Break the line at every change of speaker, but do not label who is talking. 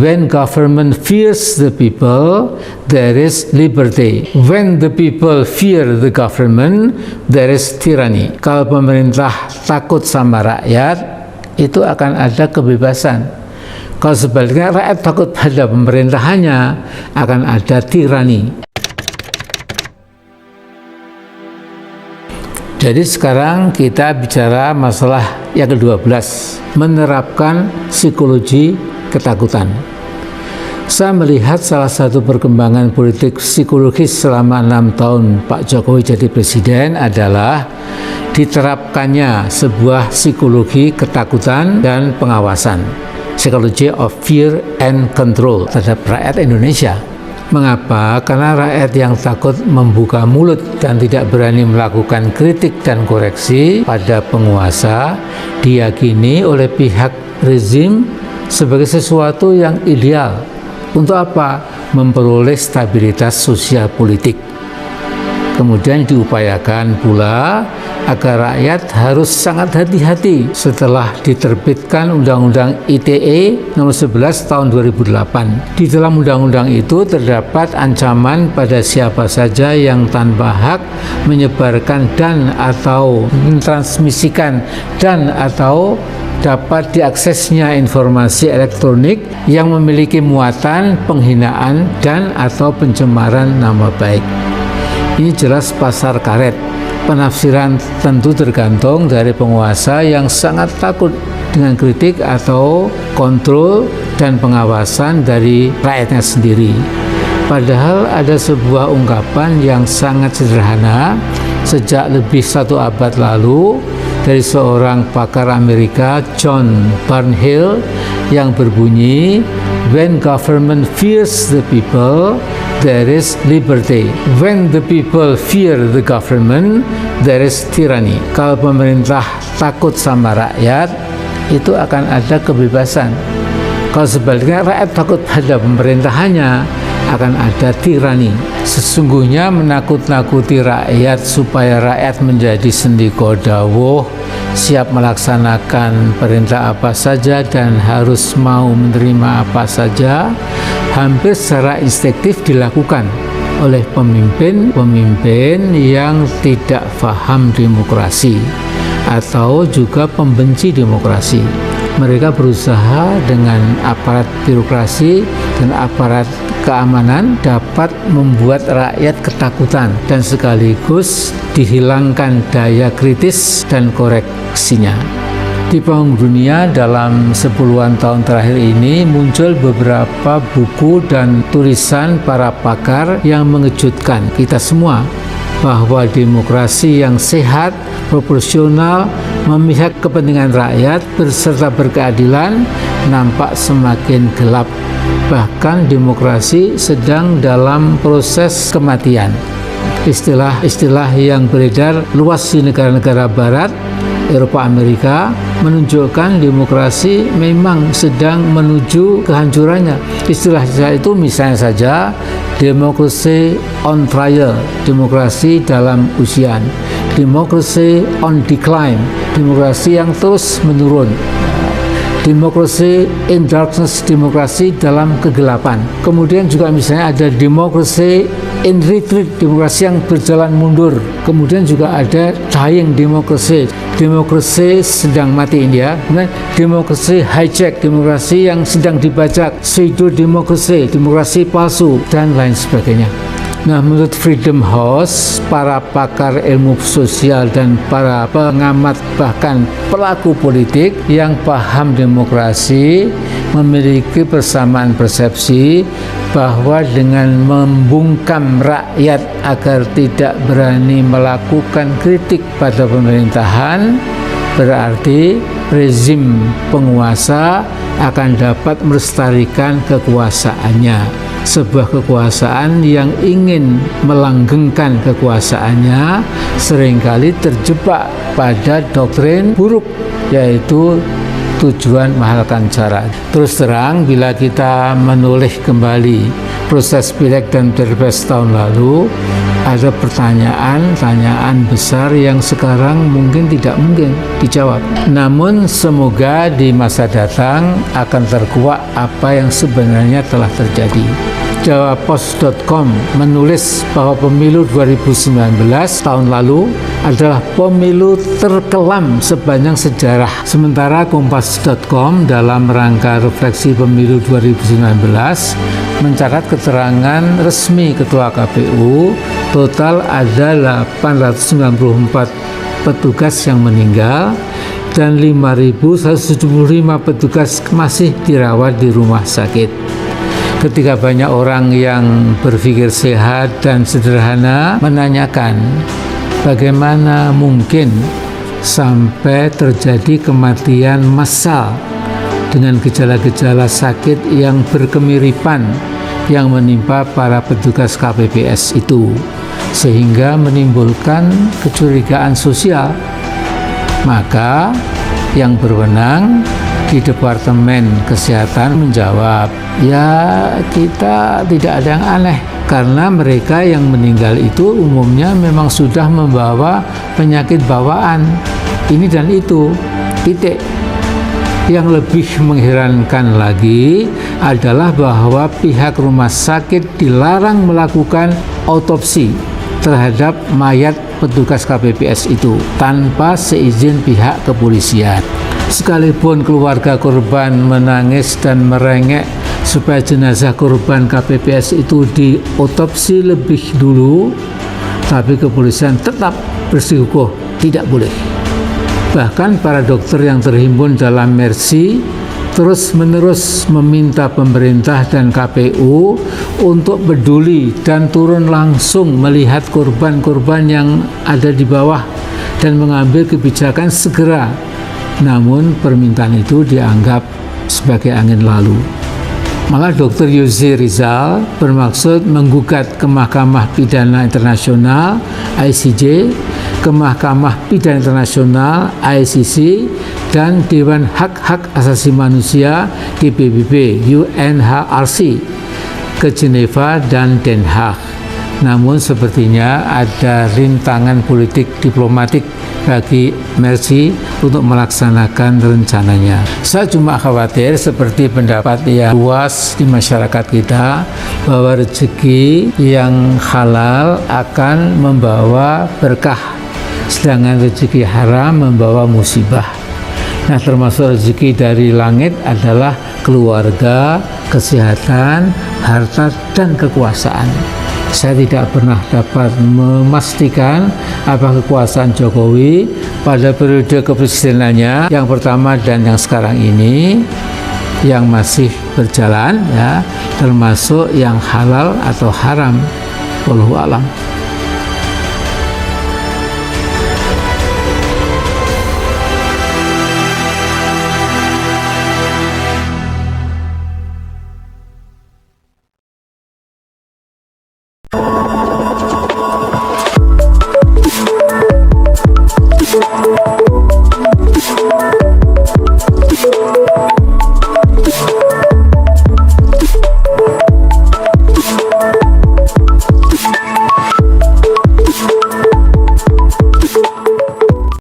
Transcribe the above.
When government fears the people, there is liberty. When the people fear the government, there is tyranny. Kalau pemerintah takut sama rakyat, itu akan ada kebebasan. Kalau sebaliknya rakyat takut pada pemerintahannya, akan ada tirani. Jadi sekarang kita bicara masalah yang ke-12, menerapkan psikologi ketakutan. Saya melihat salah satu perkembangan politik psikologis selama 6 tahun Pak Jokowi jadi presiden adalah diterapkannya sebuah psikologi ketakutan dan pengawasan, psychology of fear and control terhadap rakyat Indonesia. Mengapa? Karena rakyat yang takut membuka mulut dan tidak berani melakukan kritik dan koreksi pada penguasa diyakini oleh pihak rezim sebagai sesuatu yang ideal. Untuk apa? Memperoleh stabilitas sosial politik. Kemudian diupayakan pula agar rakyat harus sangat hati-hati setelah diterbitkan Undang-Undang ITE nomor 11 tahun 2008. Di dalam undang-undang itu terdapat ancaman pada siapa saja yang tanpa hak menyebarkan dan atau mentransmisikan dan atau dapat diaksesnya informasi elektronik yang memiliki muatan penghinaan dan atau pencemaran nama baik. Ini jelas pasar karet. Penafsiran tentu tergantung dari penguasa yang sangat takut dengan kritik atau kontrol dan pengawasan dari rakyatnya sendiri. Padahal ada sebuah ungkapan yang sangat sederhana sejak lebih 1 abad lalu dari seorang pakar Amerika, John Barnhill, yang berbunyi, "When government fears the people, there is liberty. When the people fear the government, there is tyranny." Kalau pemerintah takut sama rakyat, itu akan ada kebebasan. Kalau sebaliknya rakyat takut pada pemerintahannya, akan ada tirani. Sesungguhnya menakut-nakuti rakyat supaya rakyat menjadi sendiko dawuh, siap melaksanakan perintah apa saja dan harus mau menerima apa saja, hampir secara instinktif dilakukan oleh pemimpin yang tidak paham demokrasi atau juga pembenci demokrasi. Mereka berusaha dengan aparat birokrasi dan aparat keamanan dapat membuat rakyat ketakutan dan sekaligus dihilangkan daya kritis dan koreksinya. Di panggung dunia dalam 10-an tahun terakhir ini muncul beberapa buku dan tulisan para pakar yang mengejutkan kita semua bahwa demokrasi yang sehat, proporsional, memihak kepentingan rakyat, berserta berkeadilan nampak semakin gelap. Bahkan demokrasi sedang dalam proses kematian. Istilah-istilah yang beredar luas di negara-negara barat, Eropa, Amerika menunjukkan demokrasi memang sedang menuju kehancurannya. Istilah itu misalnya saja democracy on trial, demokrasi dalam ujian, democracy on decline, demokrasi yang terus menurun, democracy in darkness, demokrasi dalam kegelapan. Kemudian juga misalnya ada democracy in retreat, demokrasi yang berjalan mundur. Kemudian juga ada dying democracy, demokrasi sedang mati India. Kemudian demokrasi hijack, demokrasi yang sedang dibajak, pseudo demokrasi, demokrasi palsu, dan lain sebagainya. Nah, menurut Freedom House, para pakar ilmu sosial dan para pengamat bahkan pelaku politik yang paham demokrasi memiliki persamaan persepsi bahwa dengan membungkam rakyat agar tidak berani melakukan kritik pada pemerintahan, berarti rezim penguasa akan dapat melestarikan kekuasaannya. Sebuah kekuasaan yang ingin melanggengkan kekuasaannya seringkali terjebak pada doktrin buruk, yaitu tujuan menghalalkan cara. Terus terang, bila kita menoleh kembali proses pileg dan pilpres tahun lalu, ada pertanyaan besar yang sekarang mungkin tidak mungkin dijawab. Namun semoga di masa datang akan terkuak apa yang sebenarnya telah terjadi. Jawapos.com menulis bahwa pemilu 2019 tahun lalu adalah pemilu terkelam sepanjang sejarah. Sementara Kompas.com dalam rangka refleksi pemilu 2019 mencatat keterangan resmi Ketua KPU, total ada 894 petugas yang meninggal dan 5.175 petugas masih dirawat di rumah sakit. Ketika banyak orang yang berpikir sehat dan sederhana menanyakan bagaimana mungkin sampai terjadi kematian massal dengan gejala-gejala sakit yang berkemiripan yang menimpa para petugas KPPS itu, sehingga menimbulkan kecurigaan sosial. Maka yang berwenang di Departemen Kesehatan menjawab, ya kita tidak ada yang aneh karena mereka yang meninggal itu umumnya memang sudah membawa penyakit bawaan ini dan itu, titik. Yang lebih mengherankan lagi adalah bahwa pihak rumah sakit dilarang melakukan autopsi terhadap mayat petugas KPPS itu tanpa seizin pihak kepolisian. Sekalipun keluarga korban menangis dan merengek supaya jenazah korban KPPS itu diotopsi lebih dulu, tapi kepolisian tetap bersikukuh tidak boleh. Bahkan para dokter yang terhimpun dalam Mercy terus-menerus meminta pemerintah dan KPU untuk peduli dan turun langsung melihat korban-korban yang ada di bawah dan mengambil kebijakan segera. Namun permintaan itu dianggap sebagai angin lalu. Malah Dr. Yusri Rizal bermaksud menggugat ke Mahkamah Pidana Internasional (ICJ), ke Mahkamah Pidana Internasional (ICC), dan Dewan Hak-Hak Asasi Manusia di PBB (UNHRC) ke Geneva dan Den Haag. Namun sepertinya ada rintangan politik diplomatik bagi Mercy untuk melaksanakan rencananya. Saya cuma khawatir seperti pendapat yang luas di masyarakat kita bahwa rezeki yang halal akan membawa berkah, sedangkan rezeki haram membawa musibah. Nah, termasuk rezeki dari langit adalah keluarga, kesehatan, harta, dan kekuasaan. Saya tidak pernah dapat memastikan apa kekuasaan Jokowi pada periode kepresidenannya yang pertama dan yang sekarang ini yang masih berjalan, ya, termasuk yang halal atau haram. Wallahu a'lam.